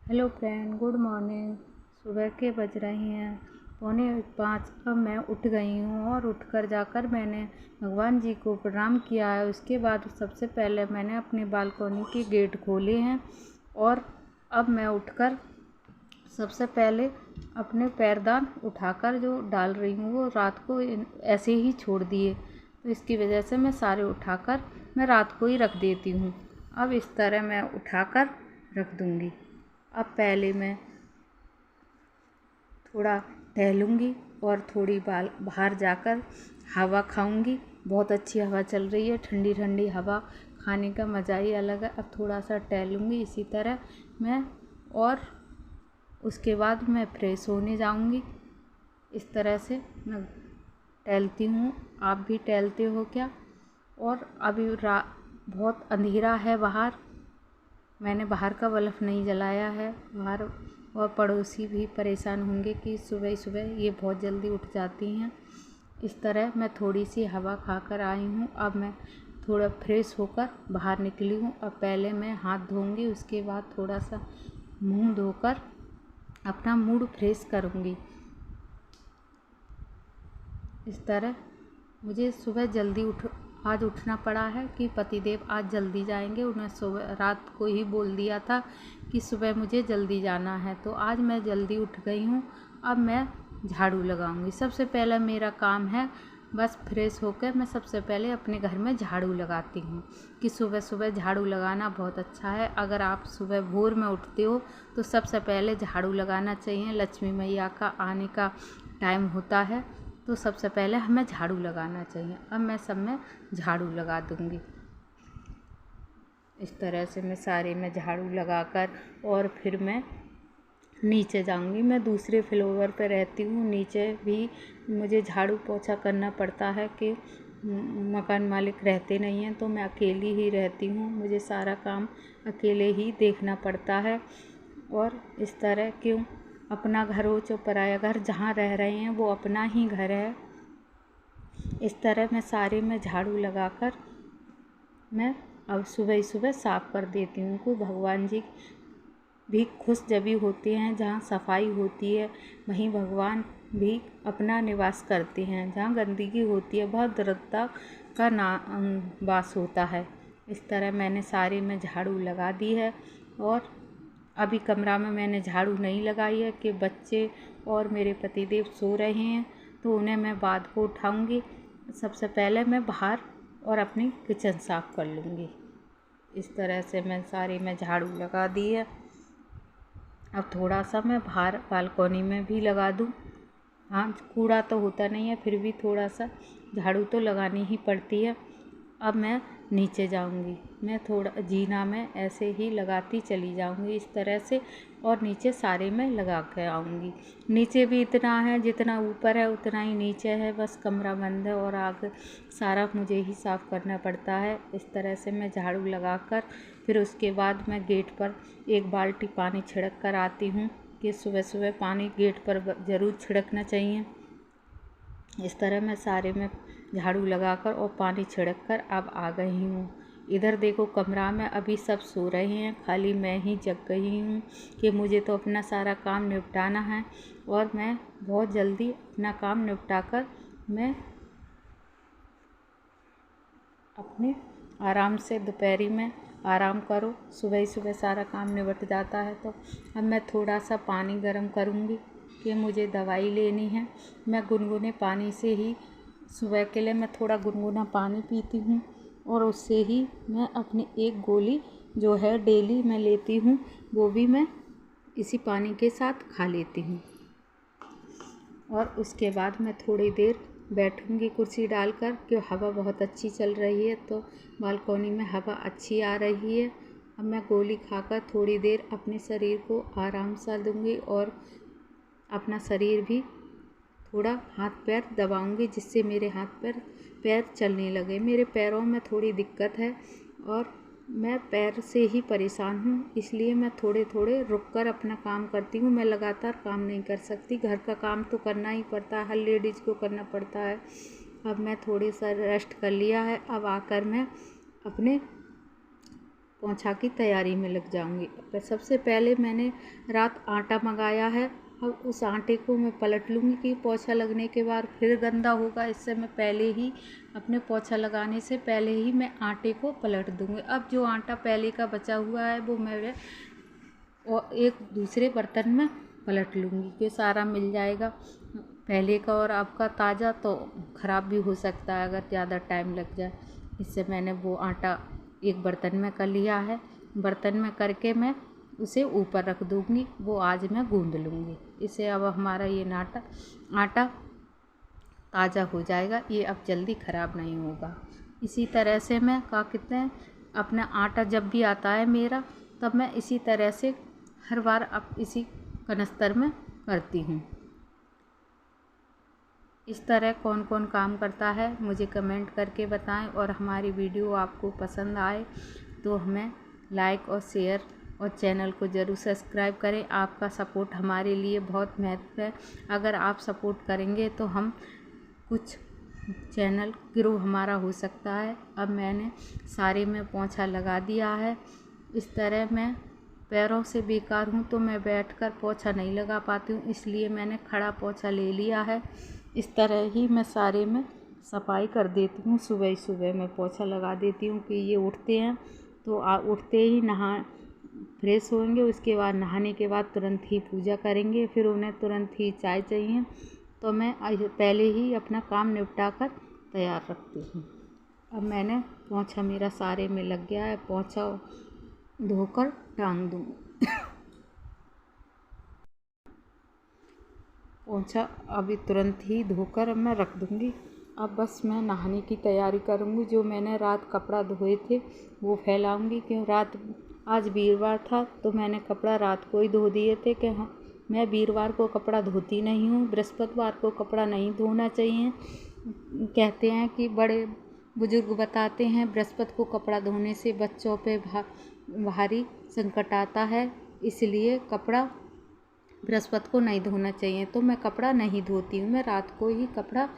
Hello friend, good morning. सुबह के बज रहे हैं 4:45। अब मैं उठ गई हूँ और उठकर जाकर मैंने भगवान जी को प्रणाम किया है। उसके बाद सबसे पहले मैंने अपनी बालकनी के गेट खोले हैं और अब मैं उठकर सबसे पहले अपने पैरदान उठाकर जो डाल रही हूँ वो रात को ऐसे ही छोड़ दिए, तो इसकी वजह से मैं सारे उठाकर मैं रात को ही रख देती हूँ। अब इस तरह मैं उठाकर रख दूँगी। अब पहले मैं थोड़ा टहलूँगी और थोड़ी बाहर जाकर हवा खाऊँगी। बहुत अच्छी हवा चल रही है, ठंडी ठंडी हवा खाने का मज़ा ही अलग है। अब थोड़ा सा टहलूँगी इसी तरह मैं, और उसके बाद मैं फ्रेश होने जाऊँगी। इस तरह से मैं टहलती हूँ। आप भी टहलते हो क्या? और अभी बहुत अंधेरा है बाहर, मैंने बाहर का बल्ब नहीं जलाया है बाहर, और पड़ोसी भी परेशान होंगे कि सुबह सुबह ये बहुत जल्दी उठ जाती हैं। इस तरह मैं थोड़ी सी हवा खाकर आई हूँ। अब मैं थोड़ा फ्रेश होकर बाहर निकली हूँ। अब पहले मैं हाथ धोऊँगी, उसके बाद थोड़ा सा मुंह धोकर अपना मूड फ्रेश करूँगी। इस तरह मुझे सुबह जल्दी आज उठना पड़ा है कि पतिदेव आज जल्दी जाएंगे। उन्हें सुबह रात को ही बोल दिया था कि सुबह मुझे जल्दी जाना है, तो आज मैं जल्दी उठ गई हूँ। अब मैं झाड़ू लगाऊंगी। सबसे पहला मेरा काम है, बस फ्रेश होकर मैं सबसे पहले अपने घर में झाड़ू लगाती हूँ कि सुबह सुबह झाड़ू लगाना बहुत अच्छा है। अगर आप सुबह भोर में उठते हो तो सबसे पहले झाड़ू लगाना चाहिए। लक्ष्मी मैया का आने का टाइम होता है, तो सबसे पहले हमें झाड़ू लगाना चाहिए। अब मैं सब में झाड़ू लगा दूँगी। इस तरह से मैं सारे में झाड़ू लगाकर और फिर मैं नीचे जाऊँगी। मैं दूसरे फ्लोर पर रहती हूँ, नीचे भी मुझे झाड़ू पोछा करना पड़ता है कि मकान मालिक रहते नहीं हैं, तो मैं अकेली ही रहती हूँ। मुझे सारा काम अकेले ही देखना पड़ता है। और इस तरह क्यों, अपना घर हो चाहे पराया घर, जहाँ रह रहे हैं वो अपना ही घर है। इस तरह मैं सारे में झाड़ू लगाकर मैं अब सुबह ही सुबह साफ़ कर देती हूँ। को भगवान जी भी खुश जभी होते हैं, जहाँ सफाई होती है वहीं भगवान भी अपना निवास करते हैं। जहाँ गंदगी होती है वहाँ दरिद्रता का वास होता है। इस तरह मैंने सारे में झाड़ू लगा दी है। और अभी कमरा में मैंने झाड़ू नहीं लगाई है कि बच्चे और मेरे पतिदेव सो रहे हैं, तो उन्हें मैं बाद को उठाऊंगी। सबसे पहले मैं बाहर और अपनी किचन साफ़ कर लूँगी। इस तरह से मैं सारे में झाड़ू लगा दी है। अब थोड़ा सा मैं बाहर बालकनी में भी लगा दूँ। हाँ, कूड़ा तो होता नहीं है, फिर भी थोड़ा सा झाड़ू तो लगानी ही पड़ती है। अब मैं नीचे जाऊंगी। मैं थोड़ा जीना में ऐसे ही लगाती चली जाऊंगी इस तरह से, और नीचे सारे में लगा के आऊँगी। नीचे भी इतना है जितना ऊपर है उतना ही नीचे है, बस कमरा बंद है और आगे सारा मुझे ही साफ़ करना पड़ता है। इस तरह से मैं झाड़ू लगाकर फिर उसके बाद मैं गेट पर एक बाल्टी पानी छिड़क कर आती हूँ कि सुबह सुबह पानी गेट पर ज़रूर छिड़कना चाहिए। इस तरह मैं सारे में झाड़ू लगाकर और पानी छिड़क कर अब आ गई हूँ। इधर देखो कमरा में अभी सब सो रहे हैं, खाली मैं ही जग गई हूँ कि मुझे तो अपना सारा काम निपटाना है। और मैं बहुत जल्दी अपना काम निपटा कर मैं अपने आराम से दोपहरी में आराम करो। सुबह ही सुबह सारा काम निपट जाता है। तो अब मैं थोड़ा सा पानी गर्म करूँगी कि मुझे दवाई लेनी है। मैं गुनगुने पानी से ही सुबह के लिए मैं थोड़ा गुनगुना पानी पीती हूँ, और उससे ही मैं अपनी एक गोली जो है डेली मैं लेती हूँ वो भी मैं इसी पानी के साथ खा लेती हूँ। और उसके बाद मैं थोड़ी देर बैठूंगी कुर्सी डालकर, कि हवा बहुत अच्छी चल रही है, तो बालकनी में हवा अच्छी आ रही है। अब मैं गोली खाकर थोड़ी देर अपने शरीर को आराम सा दूंगी और अपना शरीर भी थोड़ा हाथ पैर दबाऊंगी, जिससे मेरे हाथ पैर चलने लगे। मेरे पैरों में थोड़ी दिक्कत है और मैं पैर से ही परेशान हूँ, इसलिए मैं थोड़े थोड़े रुक कर अपना काम करती हूँ। मैं लगातार काम नहीं कर सकती, घर का काम तो करना ही पड़ता है, हर लेडीज़ को करना पड़ता है। अब मैं थोड़ी सा रेस्ट कर लिया है। अब आकर मैं अपने पोंछा की तैयारी में लग जाऊंगी। सबसे पहले मैंने रात आटा मंगाया है। अब उस आटे को मैं पलट लूँगी कि पोंछा लगने के बाद फिर गंदा होगा, इससे मैं पहले ही अपने पोंछा लगाने से पहले ही मैं आटे को पलट दूँगी। अब जो आटा पहले का बचा हुआ है वो मैं और एक दूसरे बर्तन में पलट लूँगी कि सारा मिल जाएगा। पहले का और अब का ताज़ा तो ख़राब भी हो सकता है अगर ज़्यादा टाइम लग जाए। इससे मैंने वो आटा एक बर्तन में कर लिया है। बर्तन में करके मैं उसे ऊपर रख दूँगी, वो आज मैं गूँध लूँगी। इससे अब हमारा ये आटा ताज़ा हो जाएगा, ये अब जल्दी ख़राब नहीं होगा। इसी तरह से मैं क्या कहते हैं अपना आटा जब भी आता है मेरा, तब मैं इसी तरह से हर बार अब इसी कनस्तर में करती हूँ। इस तरह कौन कौन काम करता है मुझे कमेंट करके बताएं, और हमारी वीडियो आपको पसंद आए तो हमें लाइक और शेयर और चैनल को ज़रूर सब्सक्राइब करें। आपका सपोर्ट हमारे लिए बहुत महत्व है। अगर आप सपोर्ट करेंगे तो हम कुछ चैनल ग्रो हमारा हो सकता है। अब मैंने सारे में पोंछा लगा दिया है। इस तरह मैं पैरों से बेकार हूँ तो मैं बैठकर पोंछा नहीं लगा पाती हूँ, इसलिए मैंने खड़ा पोंछा ले लिया है। इस तरह ही मैं सारे में सफाई कर देती हूँ। सुबह ही सुबह मैं पोंछा लगा देती हूँ कि ये उठते हैं तो उठते ही फ्रेश होंगे, उसके बाद नहाने के बाद तुरंत ही पूजा करेंगे, फिर उन्हें तुरंत ही चाय चाहिए, तो मैं पहले ही अपना काम निपटा कर तैयार रखती हूँ। अब मैंने पोंछा मेरा सारे में लग गया है, पोंछा धोकर टांग दूँगी। पोंछा अभी तुरंत ही धोकर अब मैं रख दूँगी। अब बस मैं नहाने की तैयारी करूँगी। जो मैंने रात कपड़ा धोए थे वो फैलाऊँगी, क्यों आज वीरवार था तो मैंने कपड़ा रात को ही धो दिए थे कि हाँ मैं वीरवार को कपड़ा धोती नहीं हूँ। बृहस्पतिवार को कपड़ा नहीं धोना चाहिए। कहते हैं कि बड़े बुजुर्ग बताते हैं बृहस्पति को कपड़ा धोने से बच्चों पे भारी संकट आता है, इसलिए कपड़ा बृहस्पति को नहीं धोना चाहिए। तो मैं कपड़ा नहीं धोती हूँ। मैं रात को ही कपड़ा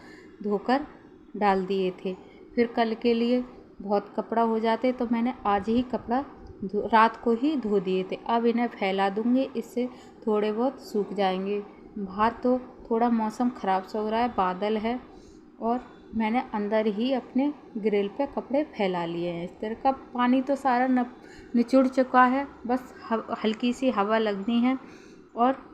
धोकर डाल दिए थे, फिर कल के लिए बहुत कपड़ा हो जाते तो मैंने आज ही कपड़ा रात को ही धो दिए थे। अब इन्हें फैला दूँगी, इससे थोड़े बहुत सूख जाएंगे। बाहर तो थोड़ा मौसम ख़राब सा हो रहा है, बादल है, और मैंने अंदर ही अपने ग्रिल पे कपड़े फैला लिए हैं। इस तरह का पानी तो सारा निचुड़ चुका है, बस हल्की सी हवा लगनी है और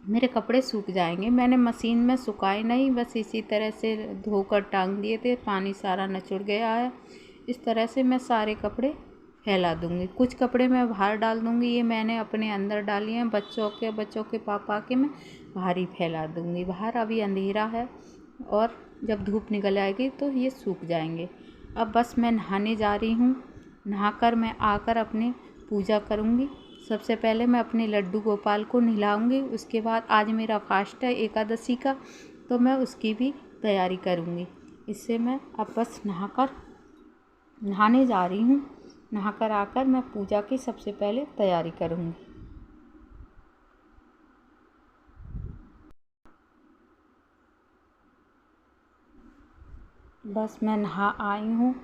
मेरे कपड़े सूख जाएंगे। मैंने मशीन में सुखाए नहीं, बस इसी तरह से धोकर टांग दिए थे, पानी सारा निचुड़ गया है। इस तरह से मैं सारे कपड़े फैला दूँगी। कुछ कपड़े मैं बाहर डाल दूँगी, ये मैंने अपने अंदर डाली हैं। बच्चों के पापा के मैं बाहर ही फैला दूँगी। बाहर अभी अंधेरा है और जब धूप निकल आएगी तो ये सूख जाएंगे। अब बस मैं नहाने जा रही हूँ। नहाकर मैं आकर अपनी पूजा करूँगी। सबसे पहले मैं अपने लड्डू गोपाल को नहलाऊँगी। उसके बाद आज मेरा फास्ट है एकादशी का, तो मैं उसकी भी तैयारी करूँगी। इससे मैं अब बस नहाने जा रही हूँ। नहाकर आकर मैं पूजा की सबसे पहले तैयारी करूँगी। बस मैं नहा आई हूँ।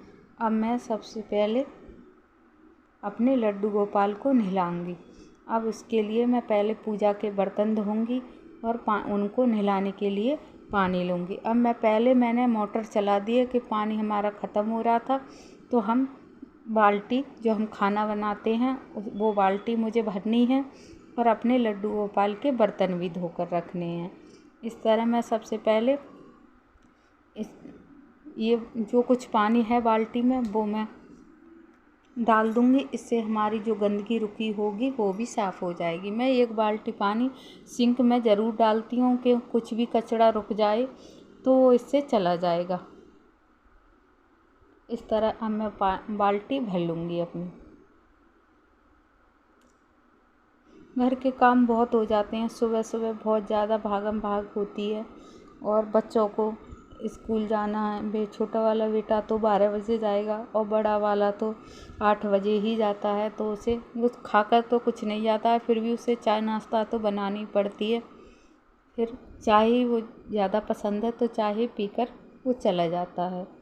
अब मैं सबसे पहले अपने लड्डू गोपाल को नहलाऊँगी। अब उसके लिए मैं पहले पूजा के बर्तन धोऊँगी और उनको नहलाने के लिए पानी लूँगी। अब मैंने मोटर चला दी है कि पानी हमारा ख़त्म हो रहा था, तो हम बाल्टी जो हम खाना बनाते हैं वो बाल्टी मुझे भरनी है और अपने लड्डू गोपाल के बर्तन भी धोकर रखने हैं। इस तरह मैं सबसे पहले ये जो कुछ पानी है बाल्टी में वो मैं डाल दूँगी। इससे हमारी जो गंदगी रुकी होगी वो भी साफ़ हो जाएगी। मैं एक बाल्टी पानी सिंक में ज़रूर डालती हूँ कि कुछ भी कचरा रुक जाए तो वो इससे चला जाएगा। इस तरह अब मैं बाल्टी भर लूँगी अपनी। घर के काम बहुत हो जाते हैं, सुबह सुबह बहुत ज़्यादा भागम भाग होती है और बच्चों को स्कूल जाना है। छोटा वाला बेटा तो 12 बजे जाएगा और बड़ा वाला तो 8 बजे ही जाता है, तो उसे वो खाकर तो कुछ नहीं जाता है, फिर भी उसे चाय नाश्ता तो बनानी पड़ती है। फिर चाय ही वो ज़्यादा पसंद है तो चाय ही पीकर वो चला जाता है।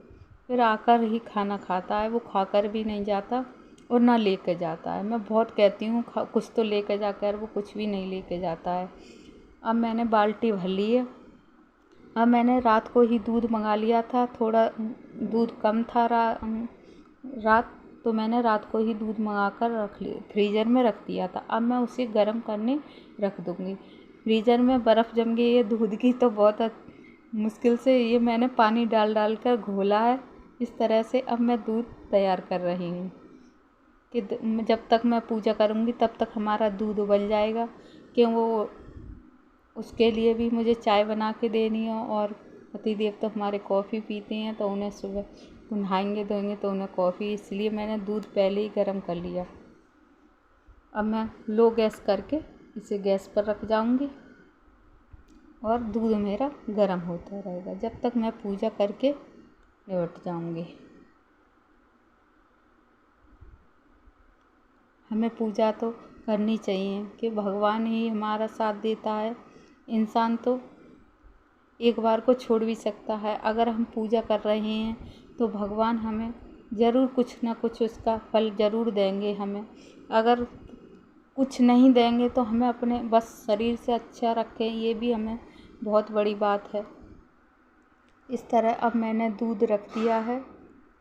फिर आकर ही खाना खाता है, वो खाकर भी नहीं जाता, और ना लेके जाता है। मैं बहुत कहती हूँ कुछ तो लेके जाकर, वो कुछ भी नहीं लेके जाता है। अब मैंने बाल्टी भर ली है। अब मैंने रात को ही दूध मंगा लिया था, थोड़ा दूध कम था रात, तो मैंने रात को ही दूध मंगा कर रख लिया, फ्रीज़र में रख दिया था। अब मैं उसे गर्म करने रख दूँगी। फ्रीज़र में बर्फ़ जम गई है दूध की, तो बहुत मुश्किल से ये मैंने पानी डाल डाल कर घोला है। इस तरह से अब मैं दूध तैयार कर रही हूँ कि जब तक मैं पूजा करूँगी तब तक हमारा दूध उबल जाएगा। क्यों, वो उसके लिए भी मुझे चाय बना के देनी है, और पतिदेव तो हमारे कॉफ़ी पीते हैं, तो उन्हें सुबह नहाएंगे धोएंगे तो उन्हें कॉफ़ी, इसलिए मैंने दूध पहले ही गर्म कर लिया। अब मैं लो गैस करके इसे गैस पर रख जाऊंगी और दूध मेरा गर्म होता रहेगा जब तक मैं पूजा करके निपट जाऊंगी। हमें पूजा तो करनी चाहिए कि भगवान ही हमारा साथ देता है। इंसान तो एक बार को छोड़ भी सकता है। अगर हम पूजा कर रहे हैं तो भगवान हमें ज़रूर कुछ ना कुछ उसका फल ज़रूर देंगे हमें। अगर कुछ नहीं देंगे तो हमें अपने बस शरीर से अच्छा रखें, ये भी हमें बहुत बड़ी बात है। इस तरह अब मैंने दूध रख दिया है।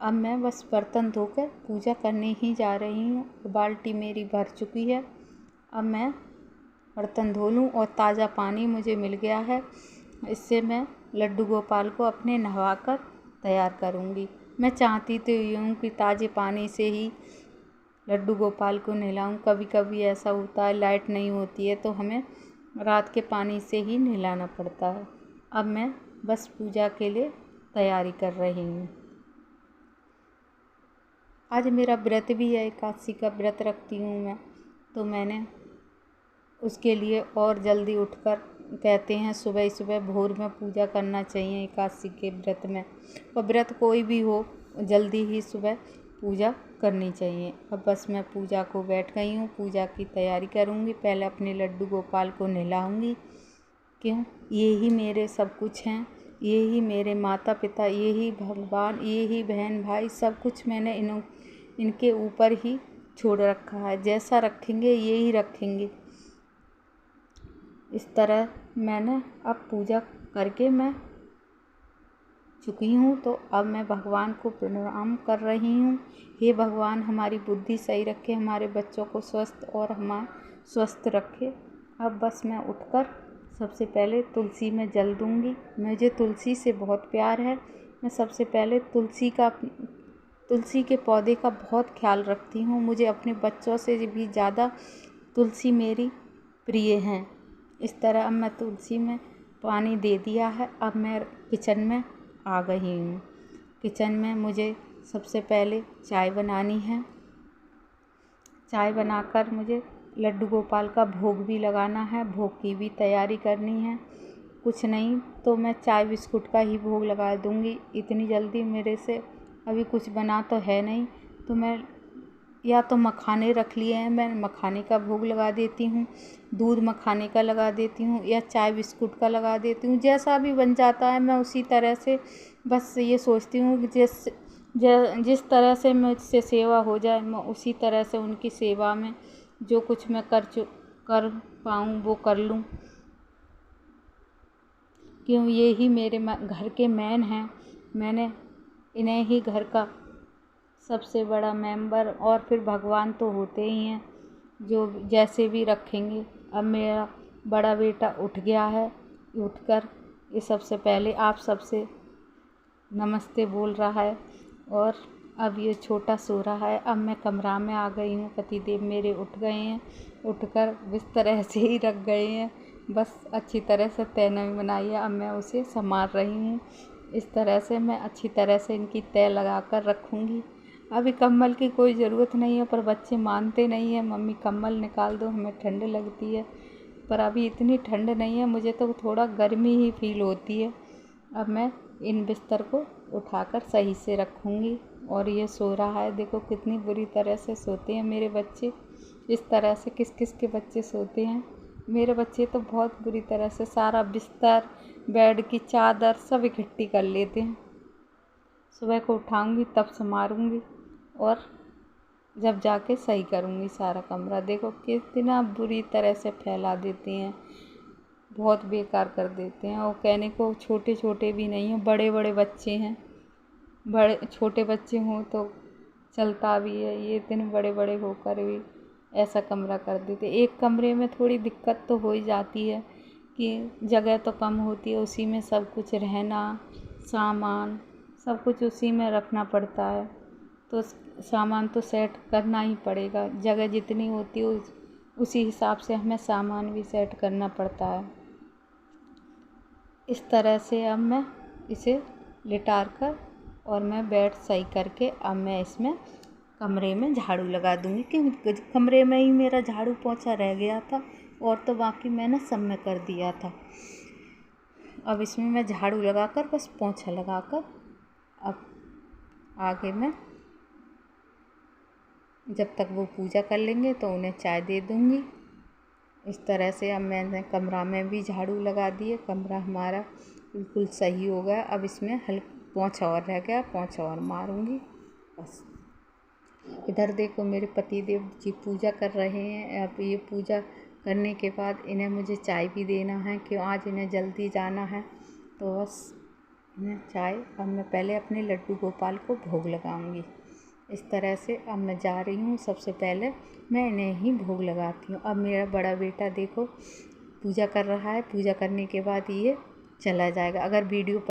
अब मैं बस बर्तन धोकर पूजा करने ही जा रही हूँ। बाल्टी मेरी भर चुकी है। अब मैं बर्तन धो लूँ, और ताज़ा पानी मुझे मिल गया है। इससे मैं लड्डू गोपाल को अपने नहवाकर तैयार करूँगी। मैं चाहती तो ये हूँ कि ताज़े पानी से ही लड्डू गोपाल को नहलाऊँ। कभी कभी ऐसा होता है लाइट नहीं होती है तो हमें रात के पानी से ही नहलाना पड़ता है। अब मैं बस पूजा के लिए तैयारी कर रही हूँ। आज मेरा व्रत भी है, एकादशी का व्रत रखती हूँ मैं, तो मैंने उसके लिए और जल्दी उठकर, कहते हैं सुबह सुबह भोर में पूजा करना चाहिए एकादशी के व्रत में, और व्रत कोई भी हो जल्दी ही सुबह पूजा करनी चाहिए। अब बस मैं पूजा को बैठ गई हूँ, पूजा की तैयारी करूँगी। पहले अपने लड्डू गोपाल को नहलाऊँगी। क्यों, ये ही मेरे सब कुछ हैं, ये ही मेरे माता पिता, ये ही भगवान, ये ही बहन भाई, सब कुछ मैंने इनके ऊपर ही छोड़ रखा है। जैसा रखेंगे ये ही रखेंगे। इस तरह मैंने अब पूजा करके मैं चुकी हूँ, तो अब मैं भगवान को प्रणाम कर रही हूँ। हे भगवान, हमारी बुद्धि सही रखे, हमारे बच्चों को स्वस्थ और हमारा स्वस्थ रखे। अब बस मैं उठकर सबसे पहले तुलसी में जल दूँगी। मुझे तुलसी से बहुत प्यार है। मैं सबसे पहले तुलसी के पौधे का बहुत ख्याल रखती हूँ। मुझे अपने बच्चों से भी ज़्यादा तुलसी मेरी प्रिय हैं। इस तरह अब मैं तुलसी में पानी दे दिया है। अब मैं किचन में आ गई हूँ। किचन में मुझे सबसे पहले चाय बनानी है। चाय बनाकर मुझे लड्डू गोपाल का भोग भी लगाना है, भोग की भी तैयारी करनी है। कुछ नहीं तो मैं चाय बिस्कुट का ही भोग लगा दूँगी। इतनी जल्दी मेरे से अभी कुछ बना तो है नहीं, तो मैं या तो मखाने रख लिए हैं, मैं मखाने का भोग लगा देती हूँ, दूध मखाने का लगा देती हूँ, या चाय बिस्कुट का लगा देती हूँ। जैसा भी बन जाता है मैं उसी तरह से बस ये सोचती हूँ कि जिस तरह से मुझसे सेवा हो जाए, मैं उसी तरह से उनकी सेवा में जो कुछ मैं कर पाऊँ वो कर लूँ। क्यों, ये ही मेरे घर के मेन हैं। मैंने इन्हें ही घर का सबसे बड़ा मेंबर, और फिर भगवान तो होते ही हैं जो जैसे भी रखेंगे। अब मेरा बड़ा बेटा उठ गया है, उठकर ये सबसे पहले आप सबसे नमस्ते बोल रहा है, और अब ये छोटा सो रहा है। अब मैं कमरा में आ गई हूँ। पतिदेव मेरे उठ गए हैं, उठकर बिस्तर ऐसे ही रख गए हैं, बस अच्छी तरह से तय नहीं बनाई है। अब मैं उसे संभाल रही हूँ। इस तरह से मैं अच्छी तरह से इनकी तय लगा कर रखूँगी। अभी कंबल की कोई ज़रूरत नहीं है, पर बच्चे मानते नहीं हैं, मम्मी कंबल निकाल दो, हमें ठंड लगती है। पर अभी इतनी ठंड नहीं है, मुझे तो थोड़ा गर्मी ही फील होती है। अब मैं इन बिस्तर को उठाकर सही से रखूँगी। और ये सो रहा है, देखो कितनी बुरी तरह से सोते हैं मेरे बच्चे। इस तरह से किस किस के बच्चे सोते हैं। मेरे बच्चे तो बहुत बुरी तरह से सारा बिस्तर, बेड की चादर सब इकट्ठी कर लेते हैं। सुबह को उठाऊँगी तब संभालूँगी, और जब जाके सही करूँगी सारा कमरा। देखो कितना बुरी तरह से फैला देते हैं, बहुत बेकार कर देते हैं। और कहने को छोटे छोटे भी नहीं हैं, बड़े बड़े बच्चे हैं। बड़े छोटे बच्चे हों तो चलता भी है, ये इतने बड़े बड़े होकर भी ऐसा कमरा कर देते। एक कमरे में थोड़ी दिक्कत तो हो ही जाती है कि जगह तो कम होती है, उसी में सब कुछ रहना, सामान सब कुछ उसी में रखना पड़ता है। तो सामान तो सेट करना ही पड़ेगा, जगह जितनी होती है उसी हिसाब से हमें सामान भी सेट करना पड़ता है। इस तरह से अब मैं इसे लिटार कर और मैं बेड सही करके अब मैं इसमें कमरे में झाड़ू लगा दूँगी, क्योंकि कमरे में ही मेरा झाड़ू पोंछा रह गया था और तो बाकी मैंने सब में कर दिया था। अब इसमें मैं झाड़ू लगाकर बस पोंछा लगाकर अब आगे मैं जब तक वो पूजा कर लेंगे तो उन्हें चाय दे दूँगी। इस तरह से अब मैंने कमरा में भी झाड़ू लगा दिए, कमरा हमारा बिल्कुल सही हो गया। अब इसमें पोंछा और रह गया, पोंछा और मारूँगी बस। इधर देखो मेरे पतिदेव जी पूजा कर रहे हैं। अब ये पूजा करने के बाद इन्हें मुझे चाय भी देना है, क्यों आज इन्हें जल्दी जाना है। तो बस इन्हें चाय अब मैं पहले अपने लड्डू गोपाल को भोग लगाऊंगी। इस तरह से अब मैं जा रही हूँ, सबसे पहले मैं इन्हें ही भोग लगाती हूँ। अब मेरा बड़ा बेटा देखो पूजा कर रहा है, पूजा करने के बाद ये चला जाएगा। अगर वीडियो